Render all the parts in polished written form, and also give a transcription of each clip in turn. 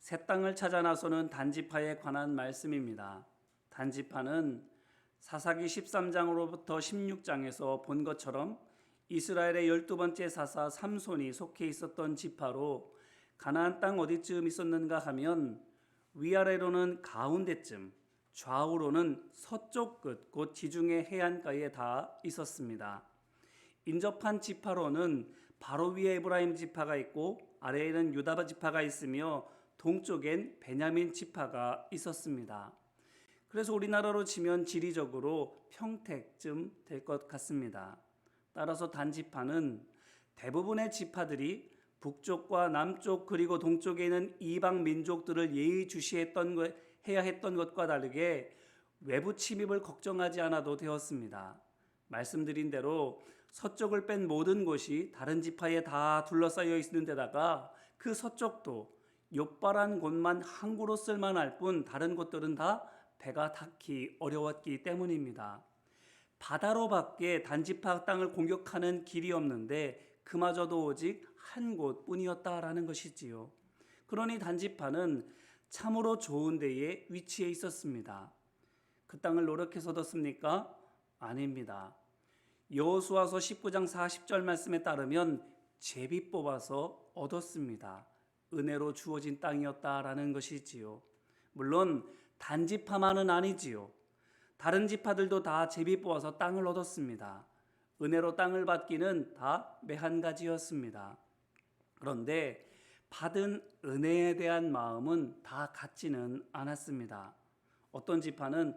새 땅을 찾아 나서는 단지파에 관한 말씀입니다. 단지파는 사사기 13장으로부터 16장에서 본 것처럼 이스라엘의 12번째 사사 삼손이 속해 있었던 지파로 가나안 땅 어디쯤 있었는가 하면 위아래로는 가운데쯤, 좌우로는 서쪽 끝, 곧 지중해 해안가에 다 있었습니다. 인접한 지파로는 바로 위에 에브라임 지파가 있고 아래에는 유다 지파가 있으며 동쪽엔 베냐민 지파가 있었습니다. 그래서 우리나라로 치면 지리적으로 평택쯤 될 것 같습니다. 따라서 단지파는 대부분의 지파들이 북쪽과 남쪽 그리고 동쪽에 있는 이방 민족들을 해야 했던 것과 다르게 외부 침입을 걱정하지 않아도 되었습니다. 말씀드린 대로 서쪽을 뺀 모든 곳이 다른 지파에 다 둘러싸여 있는 데다가 그 서쪽도 욥발한 곳만 항구로 쓸만할 뿐 다른 곳들은 다 배가 닿기 어려웠기 때문입니다. 바다로 밖에 단지파 땅을 공격하는 길이 없는데 그마저도 오직 한 곳뿐이었다라는 것이지요. 그러니 단지파는 참으로 좋은 데에 위치해 있었습니다. 그 땅을 노력해서 얻었습니까? 아닙니다. 여호수아서 19장 40절 말씀에 따르면 제비 뽑아서 얻었습니다. 은혜로 주어진 땅이었다라는 것이지요. 물론 단지파만은 아니지요. 다른 지파들도 다 제비 뽑아서 땅을 얻었습니다. 은혜로 땅을 받기는 다 매한가지였습니다. 그런데 받은 은혜에 대한 마음은 다 같지는 않았습니다. 어떤 지파는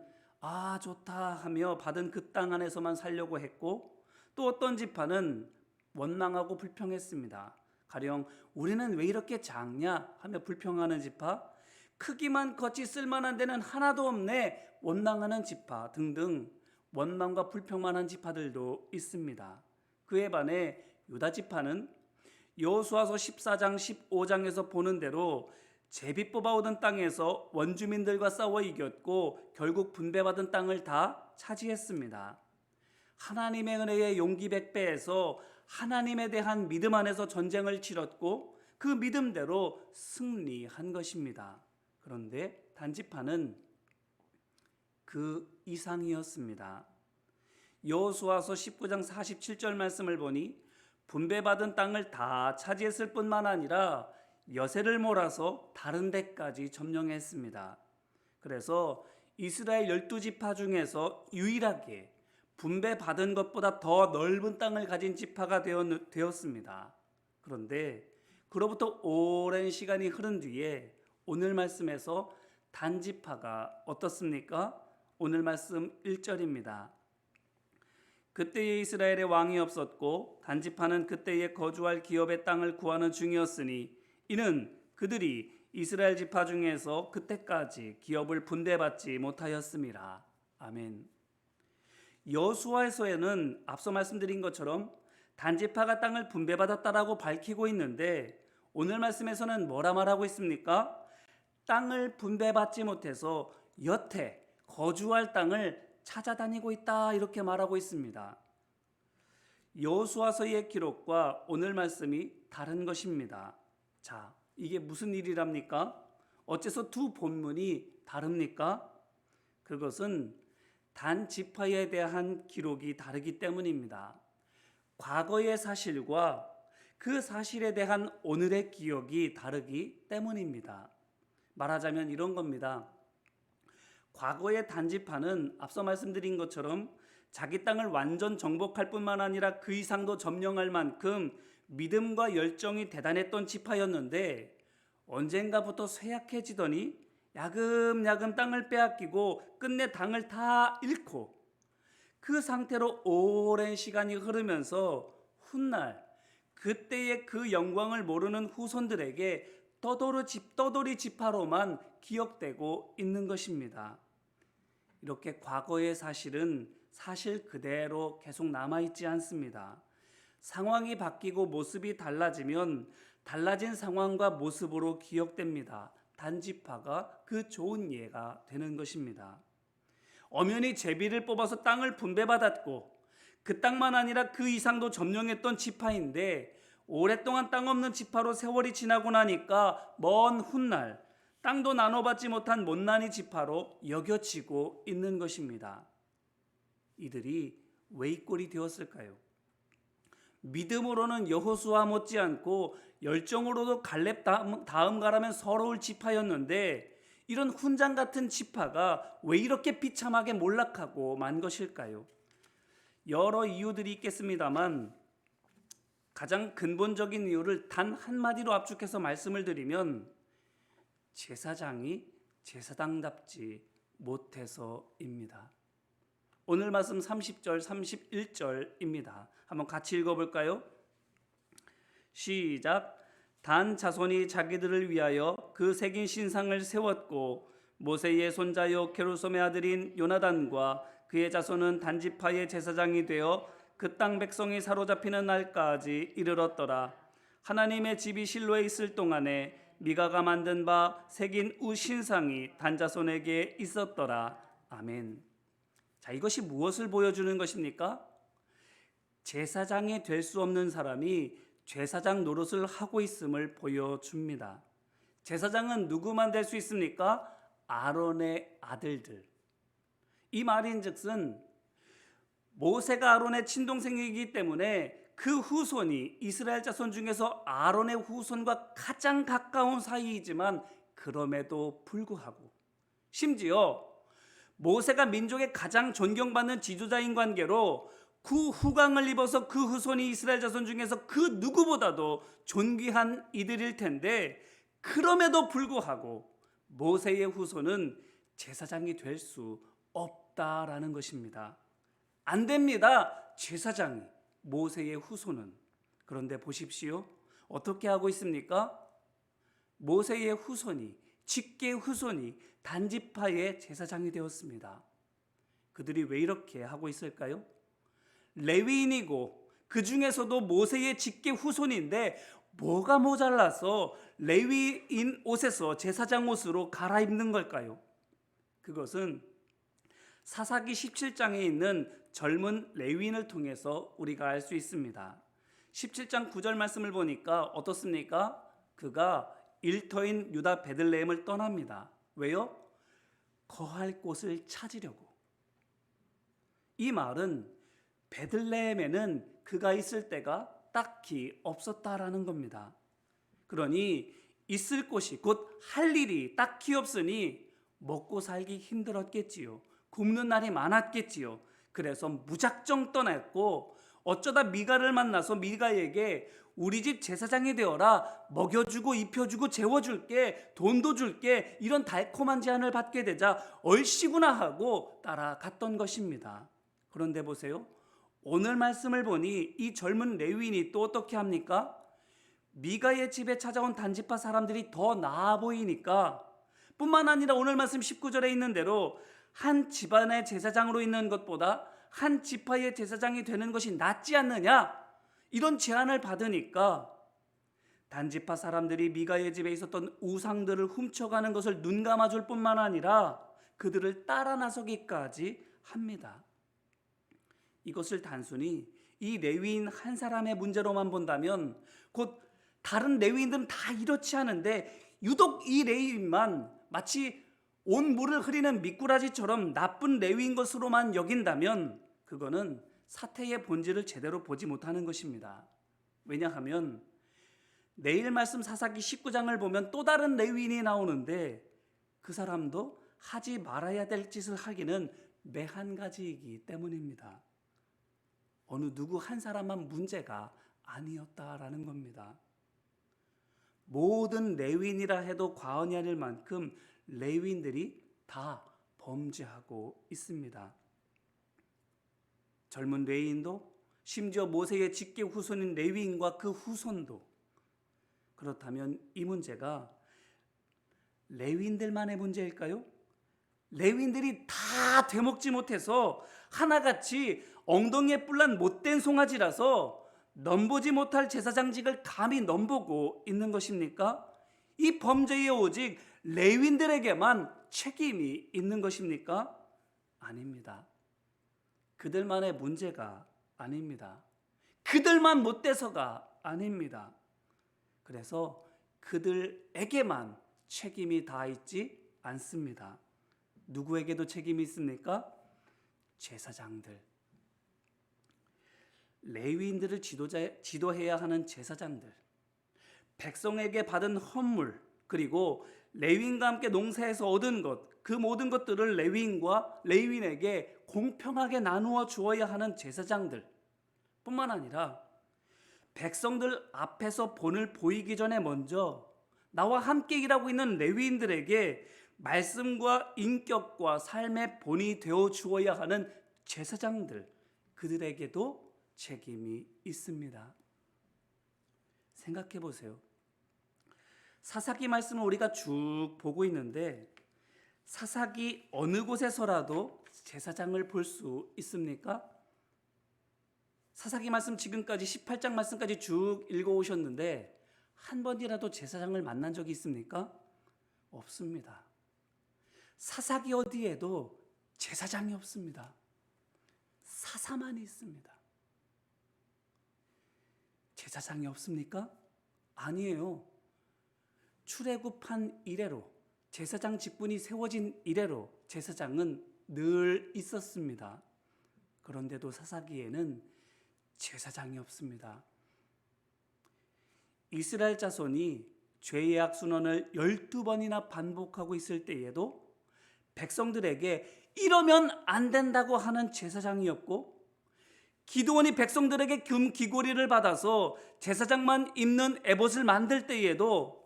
좋다 하며 받은 그 땅 안에서만 살려고 했고, 또 어떤 지파는 원망하고 불평했습니다. 가령 우리는 왜 이렇게 작냐 하며 불평하는 지파, 크기만 컸지 쓸만한 데는 하나도 없네 원망하는 지파 등등 원망과 불평만 한 지파들도 있습니다. 그에 반해 유다 지파는 여호수아서 14장 15장에서 보는 대로 제비 뽑아 얻은 땅에서 원주민들과 싸워 이겼고 결국 분배받은 땅을 다 차지했습니다. 하나님의 은혜에 용기 백배해서 하나님에 대한 믿음 안에서 전쟁을 치렀고 그 믿음대로 승리한 것입니다. 그런데 단지파는 그 이상이었습니다. 여호수아서 19장 47절 말씀을 보니 분배받은 땅을 다 차지했을 뿐만 아니라 여세를 몰아서 다른 데까지 점령했습니다. 그래서 이스라엘 12지파 중에서 유일하게 분배받은 것보다 더 넓은 땅을 가진 지파가 되었습니다. 그런데 그로부터 오랜 시간이 흐른 뒤에 오늘 말씀에서 단지파가 어떻습니까? 오늘 말씀 1절입니다. 그때에 이스라엘에 왕이 없었고 단지파는 그때에 거주할 기업의 땅을 구하는 중이었으니 이는 그들이 이스라엘 지파 중에서 그때까지 기업을 분배받지 못하였음이라. 아멘. 여호수아서에는 앞서 말씀드린 것처럼 단지파가 땅을 분배받았다라고 밝히고 있는데 오늘 말씀에서는 뭐라 말하고 있습니까? 땅을 분배받지 못해서 여태 거주할 땅을 찾아다니고 있다 이렇게 말하고 있습니다. 여호수아서의 기록과 오늘 말씀이 다른 것입니다. 자, 이게 무슨 일이랍니까? 어째서 두 본문이 다릅니까? 그것은 단 지파에 대한 기록이 다르기 때문입니다. 과거의 사실과 그 사실에 대한 오늘의 기억이 다르기 때문입니다. 말하자면 이런 겁니다. 과거의 단지파는 앞서 말씀드린 것처럼 자기 땅을 완전 정복할 뿐만 아니라 그 이상도 점령할 만큼 믿음과 열정이 대단했던 지파였는데 언젠가부터 쇠약해지더니 야금야금 땅을 빼앗기고 끝내 당을 다 잃고 그 상태로 오랜 시간이 흐르면서 훗날 그때의 그 영광을 모르는 후손들에게 떠돌이 지파로만 기억되고 있는 것입니다. 이렇게 과거의 사실은 사실 그대로 계속 남아있지 않습니다. 상황이 바뀌고 모습이 달라지면 달라진 상황과 모습으로 기억됩니다. 단지파가 그 좋은 예가 되는 것입니다. 엄연히 제비를 뽑아서 땅을 분배받았고 그 땅만 아니라 그 이상도 점령했던 지파인데 오랫동안 땅 없는 지파로 세월이 지나고 나니까 먼 훗날 땅도 나눠받지 못한 못난이 지파로 여겨지고 있는 것입니다. 이들이 왜 이 꼴이 되었을까요? 믿음으로는 여호수아 못지않고 열정으로도 갈렙 다음 가라면 서러울 지파였는데 이런 훈장 같은 지파가 왜 이렇게 비참하게 몰락하고 만 것일까요? 여러 이유들이 있겠습니다만 가장 근본적인 이유를 단 한마디로 압축해서 말씀을 드리면 제사장이 제사장답지 못해서입니다. 오늘 말씀 30절 31절입니다. 한번 같이 읽어볼까요? 시작. 단 자손이 자기들을 위하여 그 새긴 신상을 세웠고 모세의 손자요 게르솜의 아들인 요나단과 그의 자손은 단지파의 제사장이 되어 그 땅 백성이 사로잡히는 날까지 이르렀더라. 하나님의 집이 실로에 있을 동안에 미가가 만든 바 새긴 우 신상이 단자손에게 있었더라. 아멘. 자, 이것이 무엇을 보여주는 것입니까? 제사장이 될 수 없는 사람이 제사장 노릇을 하고 있음을 보여줍니다. 제사장은 누구만 될 수 있습니까? 아론의 아들들. 이 말인즉슨 모세가 아론의 친동생이기 때문에 그 후손이 이스라엘 자손 중에서 아론의 후손과 가장 가까운 사이이지만 그럼에도 불구하고 심지어 모세가 민족의 가장 존경받는 지도자인 관계로 그 후광을 입어서 그 후손이 이스라엘 자손 중에서 그 누구보다도 존귀한 이들일 텐데 그럼에도 불구하고 모세의 후손은 제사장이 될 수 없다라는 것입니다. 안 됩니다. 제사장이 모세의 후손은. 그런데 보십시오. 어떻게 하고 있습니까? 모세의 후손이 직계 후손이 단지파의 제사장이 되었습니다. 그들이 왜 이렇게 하고 있을까요? 레위인이고 그 중에서도 모세의 직계 후손인데 뭐가 모자라서 레위인 옷에서 제사장 옷으로 갈아입는 걸까요? 그것은 사사기 17장에 있는 젊은 레위인을 통해서 우리가 알 수 있습니다. 17장 9절 말씀을 보니까 어떻습니까? 그가 일터인 유다 베들레헴을 떠납니다. 왜요? 거할 곳을 찾으려고. 이 말은 베들레헴에는 그가 있을 때가 딱히 없었다라는 겁니다. 그러니 있을 곳이 곧 할 일이 딱히 없으니 먹고 살기 힘들었겠지요. 굶는 날이 많았겠지요. 그래서 무작정 떠났고 어쩌다 미가를 만나서 미가에게 우리 집 제사장이 되어라, 먹여주고 입혀주고 재워줄게, 돈도 줄게, 이런 달콤한 제안을 받게 되자 얼씨구나 하고 따라갔던 것입니다. 그런데 보세요. 오늘 말씀을 보니 이 젊은 레위인이 또 어떻게 합니까? 미가의 집에 찾아온 단지파 사람들이 더 나아 보이니까 뿐만 아니라 오늘 말씀 19절에 있는 대로 한 집안의 제사장으로 있는 것보다 한 지파의 제사장이 되는 것이 낫지 않느냐, 이런 제안을 받으니까 단지파 사람들이 미가의 집에 있었던 우상들을 훔쳐가는 것을 눈감아줄 뿐만 아니라 그들을 따라 나서기까지 합니다. 이것을 단순히 이 레위인 한 사람의 문제로만 본다면 곧 다른 레위인들은 다 이렇지 않은데 유독 이 레위인만 마치 온 물을 흐리는 미꾸라지처럼 나쁜 레위인 것으로만 여긴다면 그거는 사태의 본질을 제대로 보지 못하는 것입니다. 왜냐하면 내일 말씀 사사기 19장을 보면 또 다른 레위인이 나오는데 그 사람도 하지 말아야 될 짓을 하기는 매한 가지이기 때문입니다. 어느 누구 한 사람만 문제가 아니었다라는 겁니다. 모든 레위인이라 해도 과언이 아닐 만큼 레위인들이 다 범죄하고 있습니다. 젊은 레위인도 심지어 모세의 직계 후손인 레위인과 그 후손도. 그렇다면 이 문제가 레위인들만의 문제일까요? 레위인들이 다 되먹지 못해서 하나같이 엉덩이에 뿔난 못된 송아지라서 넘보지 못할 제사장직을 감히 넘보고 있는 것입니까? 이 범죄에 오직 레위인들에게만 책임이 있는 것입니까? 아닙니다. 그들만의 문제가 아닙니다. 그들만 못돼서가 아닙니다. 그래서 그들에게만 책임이 다 있지 않습니다. 누구에게도 책임이 있습니까? 제사장들. 레위인들을 지도해야 하는 제사장들. 백성에게 받은 헌물, 그리고 레위인과 함께 농사에서 얻은 것, 그 모든 것들을 레위인에게 공평하게 나누어 주어야 하는 제사장들 뿐만 아니라 백성들 앞에서 본을 보이기 전에 먼저 나와 함께 일하고 있는 레위인들에게 말씀과 인격과 삶의 본이 되어 주어야 하는 제사장들, 그들에게도 책임이 있습니다. 생각해 보세요. 사사기 말씀을 우리가 쭉 보고 있는데 사사기 어느 곳에서라도 제사장을 볼 수 있습니까? 사사기 말씀 지금까지 18장 말씀까지 쭉 읽어오셨는데 한 번이라도 제사장을 만난 적이 있습니까? 없습니다. 사사기 어디에도 제사장이 없습니다. 사사만 있습니다. 제사장이 없습니까? 아니에요. 출애굽한 이래로, 제사장 직분이 세워진 이래로 제사장은 늘 있었습니다. 그런데도 사사기에는 제사장이 없습니다. 이스라엘 자손이 죄의 악순환을 12번이나 반복하고 있을 때에도 백성들에게 이러면 안 된다고 하는 제사장이었고, 기드온이 백성들에게 금 귀고리를 받아서 제사장만 입는 에봇을 만들 때에도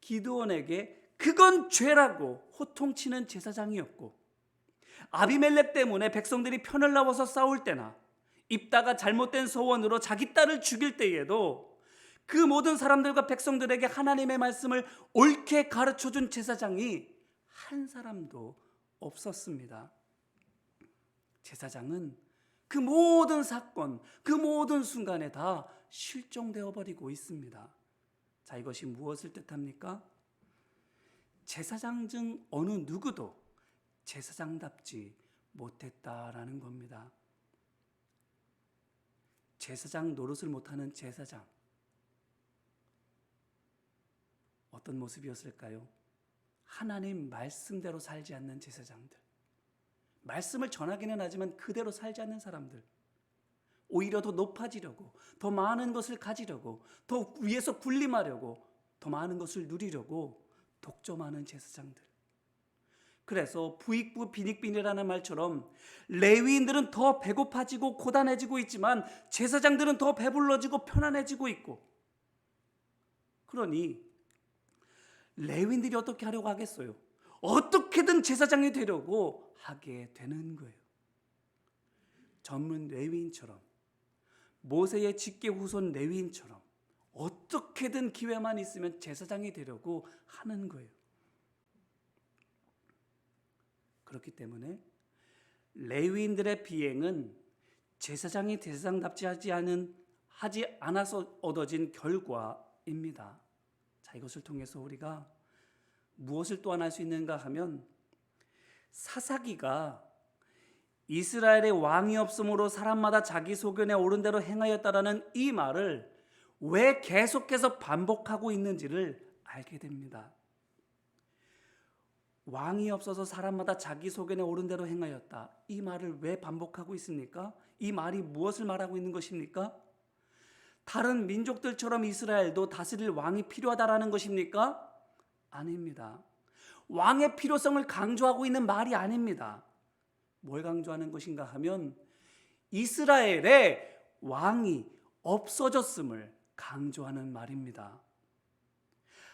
기드온에게 그건 죄라고 호통치는 제사장이었고, 아비멜렉 때문에 백성들이 편을 나와서 싸울 때나 입다가 잘못된 소원으로 자기 딸을 죽일 때에도 그 모든 사람들과 백성들에게 하나님의 말씀을 옳게 가르쳐준 제사장이 한 사람도 없었습니다. 제사장은 그 모든 사건, 그 모든 순간에 다 실종되어 버리고 있습니다. 자, 이것이 무엇을 뜻합니까? 제사장 중 어느 누구도 제사장답지 못했다라는 겁니다. 제사장 노릇을 못하는 제사장, 어떤 모습이었을까요? 하나님 말씀대로 살지 않는 제사장들, 말씀을 전하기는 하지만 그대로 살지 않는 사람들, 오히려 더 높아지려고, 더 많은 것을 가지려고, 더 위에서 군림하려고, 더 많은 것을 누리려고 독점하는 제사장들. 그래서 부익부 빈익빈이라는 말처럼 레위인들은 더 배고파지고 고단해지고 있지만 제사장들은 더 배불러지고 편안해지고 있고, 그러니 레위인들이 어떻게 하려고 하겠어요? 어떻게든 제사장이 되려고 하게 되는 거예요. 전문 레위인처럼, 모세의 직계 후손 레위인처럼 어떻게든 기회만 있으면 제사장이 되려고 하는 거예요. 그렇기 때문에 레위인들의 비행은 제사장이 제사장답지 하지 않아서 얻어진 결과입니다. 자, 이것을 통해서 우리가 무엇을 또한 알 수 있는가 하면, 사사기가 이스라엘의 왕이 없으므로 사람마다 자기 소견에 옳은 대로 행하였다라는 이 말을 왜 계속해서 반복하고 있는지를 알게 됩니다. 왕이 없어서 사람마다 자기 소견에 옳은 대로 행하였다, 이 말을 왜 반복하고 있습니까? 이 말이 무엇을 말하고 있는 것입니까? 다른 민족들처럼 이스라엘도 다스릴 왕이 필요하다라는 것입니까? 아닙니다. 왕의 필요성을 강조하고 있는 말이 아닙니다. 뭘 강조하는 것인가 하면 이스라엘의 왕이 없어졌음을 강조하는 말입니다.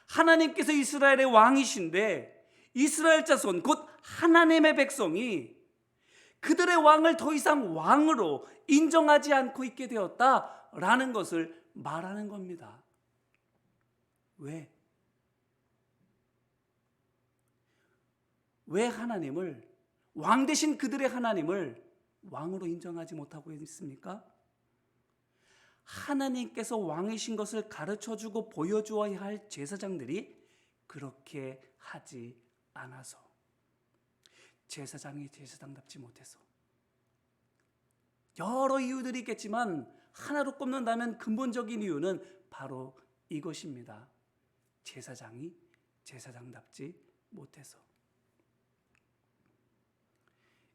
하나님께서 이스라엘의 왕이신데 이스라엘 자손 곧 하나님의 백성이 그들의 왕을 더 이상 왕으로 인정하지 않고 있게 되었다라는 것을 말하는 겁니다. 왜 하나님을, 왕 대신 그들의 하나님을 왕으로 인정하지 못하고 있습니까? 하나님께서 왕이신 것을 가르쳐주고 보여주어야 할 제사장들이 그렇게 하지 않아서, 제사장이 제사장답지 못해서, 여러 이유들이 있겠지만 하나로 꼽는다면 근본적인 이유는 바로 이것입니다. 제사장이 제사장답지 못해서.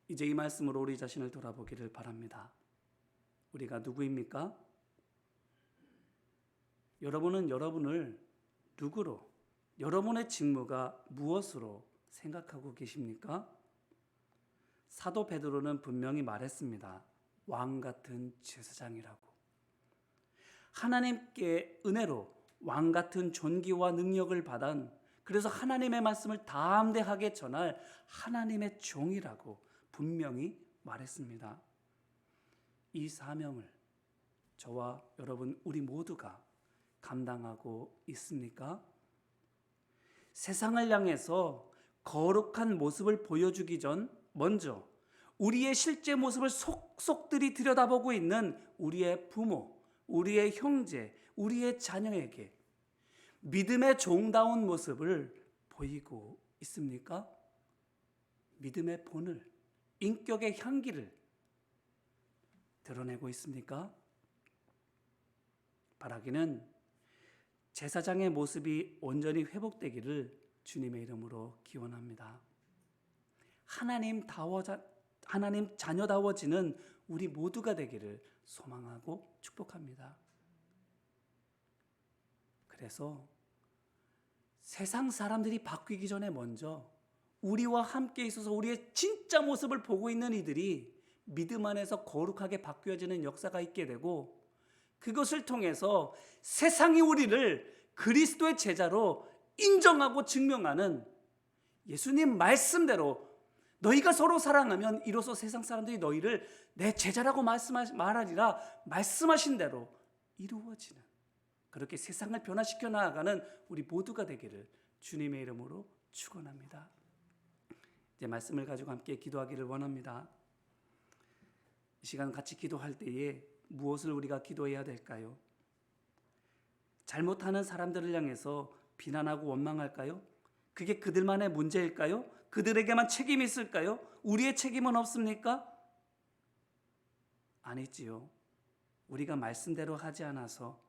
이제 이 말씀으로 우리 자신을 돌아보기를 바랍니다. 우리가 누구입니까? 여러분은 여러분을 누구로, 여러분의 직무가 무엇으로 생각하고 계십니까? 사도 베드로는 분명히 말했습니다. 왕 같은 제사장이라고. 하나님께 은혜로 왕 같은 존귀와 능력을 받은, 그래서 하나님의 말씀을 담대하게 전할 하나님의 종이라고 분명히 말했습니다. 이 사명을 저와 여러분 우리 모두가 감당하고 있습니까? 세상을 향해서 거룩한 모습을 보여주기 전 먼저 우리의 실제 모습을 속속들이 들여다보고 있는 우리의 부모, 우리의 형제, 우리의 자녀에게 믿음의 종다운 모습을 보이고 있습니까? 믿음의 본을, 인격의 향기를 드러내고 있습니까? 바라기는 제사장의 모습이 온전히 회복되기를 주님의 이름으로 기원합니다. 하나님 자녀다워지는 우리 모두가 되기를 소망하고 축복합니다. 그래서 세상 사람들이 바뀌기 전에 먼저 우리와 함께 있어서 우리의 진짜 모습을 보고 있는 이들이 믿음 안에서 거룩하게 바뀌어지는 역사가 있게 되고, 그것을 통해서 세상이 우리를 그리스도의 제자로 인정하고 증명하는, 예수님 말씀대로 너희가 서로 사랑하면 이로써 세상 사람들이 너희를 내 제자라고 말하리라 말씀하신 대로 이루어지는, 그렇게 세상을 변화시켜 나아가는 우리 모두가 되기를 주님의 이름으로 축원합니다. 이제 말씀을 가지고 함께 기도하기를 원합니다. 이 시간 같이 기도할 때에 무엇을 우리가 기도해야 될까요? 잘못하는 사람들을 향해서 비난하고 원망할까요? 그게 그들만의 문제일까요? 그들에게만 책임이 있을까요? 우리의 책임은 없습니까? 아니지요. 우리가 말씀대로 하지 않아서,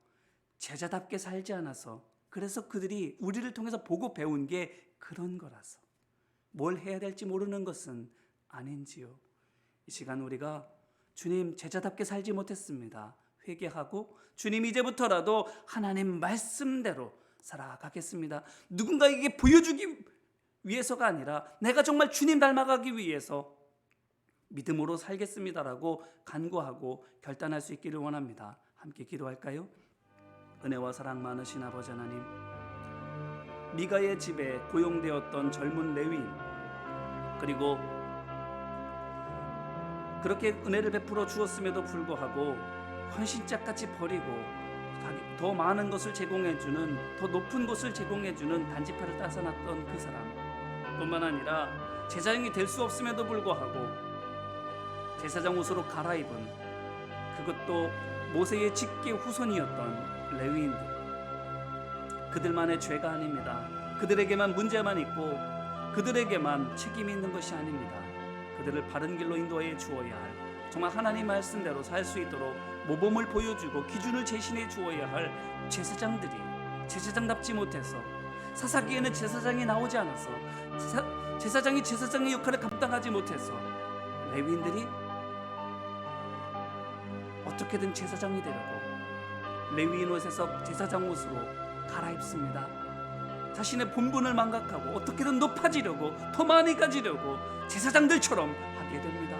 제자답게 살지 않아서, 그래서 그들이 우리를 통해서 보고 배운 게 그런 거라서 뭘 해야 될지 모르는 것은 아닌지요. 이 시간 우리가 주님, 제자답게 살지 못했습니다. 회개하고 주님, 이제부터라도 하나님 말씀대로 살아가겠습니다. 누군가에게 보여주기 위해서가 아니라 내가 정말 주님 닮아가기 위해서 믿음으로 살겠습니다라고 간구하고 결단할 수 있기를 원합니다. 함께 기도할까요? 은혜와 사랑 많으신 아버지 하나님, 미가의 집에 고용되었던 젊은 레위인, 그리고 그렇게 은혜를 베풀어 주었음에도 불구하고 헌신짝같이 버리고 더 많은 것을 제공해주는, 더 높은 것을 제공해주는 단지파를 따서놨던 그 사람 뿐만 아니라 제사장이 될 수 없음에도 불구하고 제사장 옷으로 갈아입은, 그것도 모세의 직계 후손이었던 레위인들, 그들만의 죄가 아닙니다. 그들에게만 문제만 있고 그들에게만 책임이 있는 것이 아닙니다. 그들을 바른 길로 인도해 주어야 할, 정말 하나님 말씀대로 살 수 있도록 모범을 보여주고 기준을 제시해 주어야 할 제사장들이 제사장답지 못해서, 사사기에는 제사장이 나오지 않아서 제사장이 제사장의 역할을 감당하지 못해서 레위인들이 어떻게든 제사장이 되려고 레위인 옷에서 제사장 옷으로 갈아입습니다. 자신의 본분을 망각하고 어떻게든 높아지려고, 더 많이 가지려고 제사장들처럼 하게 됩니다.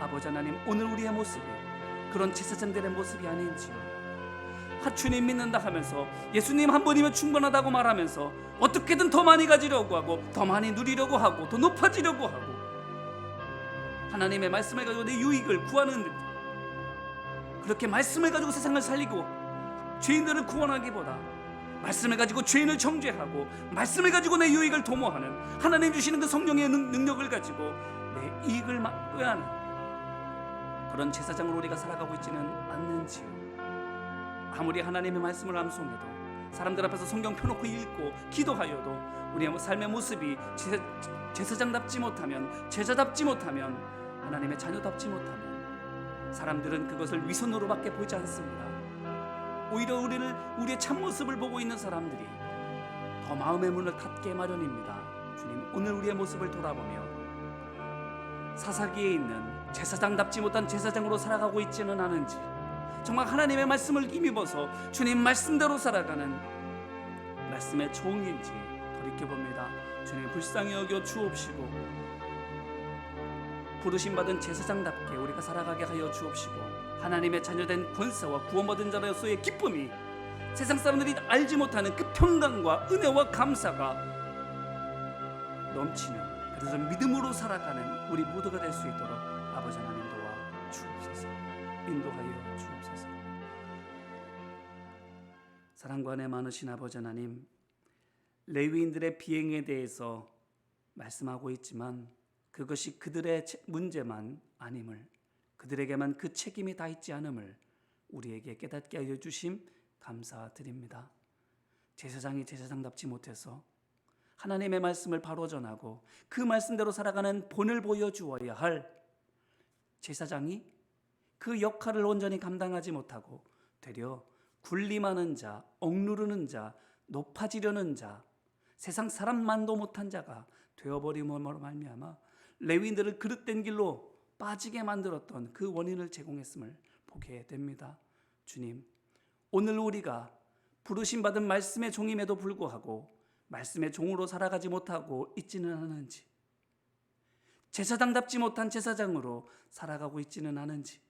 아버지 하나님, 오늘 우리의 모습이 그런 제사장들의 모습이 아닌지요. 주님 믿는다 하면서, 예수님 한 분이면 충분하다고 말하면서 어떻게든 더 많이 가지려고 하고, 더 많이 누리려고 하고, 더 높아지려고 하고, 하나님의 말씀을 가지고 내 유익을 구하는, 그렇게 말씀을 가지고 세상을 살리고 죄인들을 구원하기보다 말씀을 가지고 죄인을 정죄하고 말씀을 가지고 내 유익을 도모하는, 하나님 주시는 그 성령의 능력을 가지고 내 이익을 꾀하는 그런 제사장으로 우리가 살아가고 있지는 않는지요. 아무리 하나님의 말씀을 암송해도, 사람들 앞에서 성경 펴놓고 읽고 기도하여도 우리의 삶의 모습이 제사장답지 못하면, 제자답지 못하면, 하나님의 자녀답지 못하면 사람들은 그것을 위선으로밖에 보지 않습니다. 오히려 우리의 참모습을 보고 있는 사람들이 더 더 마음의 문을 닫게 마련입니다. 주님, 오늘 우리의 모습을 돌아보며 사사기에 있는 제사장답지 못한 제사장으로 살아가고 있지는 않은지, 정말 하나님의 말씀을 힘입어서 주님 말씀대로 살아가는 말씀의 종인지 돌이켜봅니다. 주님, 불쌍히 여겨 주옵시고 부르심받은 제사장답게 우리가 살아가게 하여 주옵시고, 하나님의 자녀된 권세와 구원받은 자로서의 기쁨이 세상 사람들이 알지 못하는 그 평강과 은혜와 감사가 넘치는, 그래서 믿음으로 살아가는 우리 모두가 될 수 있도록 아버지 하나님 도와 주옵소서. 인도하여 주옵소서. 사랑과 은혜 많으신 아버지 하나님, 레위인들의 비행에 대해서 말씀하고 있지만 그것이 그들의 문제만 아님을, 그들에게만 그 책임이 다 있지 않음을 우리에게 깨닫게 하여 주심 감사드립니다. 제사장이 제사장답지 못해서 하나님의 말씀을 바로 전하고 그 말씀대로 살아가는 본을 보여주어야 할 제사장이 그 역할을 온전히 감당하지 못하고 되려 군림하는 자, 억누르는 자, 높아지려는 자, 세상 사람만도 못한 자가 되어버림으로 말미암아 레위인들을 그릇된 길로 빠지게 만들었던 그 원인을 제공했음을 보게 됩니다. 주님, 오늘 우리가 부르심받은 말씀의 종임에도 불구하고 말씀의 종으로 살아가지 못하고 있지는 않은지, 제사장답지 못한 제사장으로 살아가고 있지는 않은지,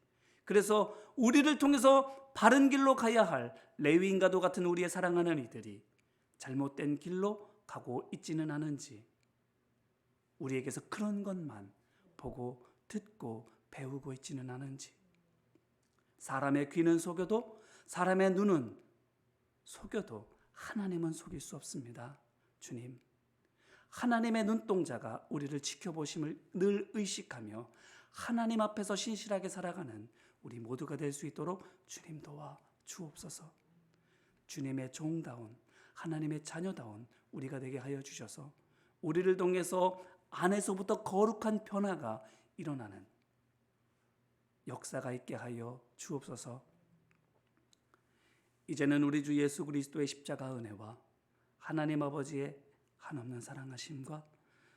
그래서 우리를 통해서 바른 길로 가야 할 레위인과도 같은 우리의 사랑하는 이들이 잘못된 길로 가고 있지는 않은지, 우리에게서 그런 것만 보고 듣고 배우고 있지는 않은지, 사람의 귀는 속여도 사람의 눈은 속여도 하나님은 속일 수 없습니다. 주님, 하나님의 눈동자가 우리를 지켜보심을 늘 의식하며 하나님 앞에서 신실하게 살아가는 우리 모두가 될 수 있도록 주님 도와 주옵소서. 주님의 종다운, 하나님의 자녀다운 우리가 되게 하여 주셔서 우리를 통해서 안에서부터 거룩한 변화가 일어나는 역사가 있게 하여 주옵소서. 이제는 우리 주 예수 그리스도의 십자가 은혜와 하나님 아버지의 한없는 사랑하심과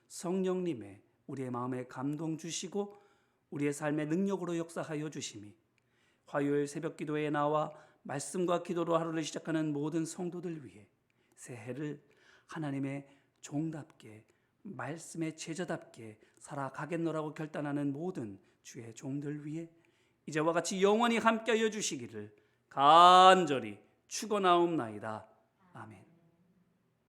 성령님의 우리의 마음에 감동 주시고 우리의 삶의 능력으로 역사하여 주심이 화요일 새벽 기도에 나와 말씀과 기도로 하루를 시작하는 모든 성도들 위해 새해를 하나님의 종답게 말씀의 제자답게 살아가겠노라고 결단하는 모든 주의 종들 위해 이제와 같이 영원히 함께하여 주시기를 간절히 축원하옵나이다. 아멘.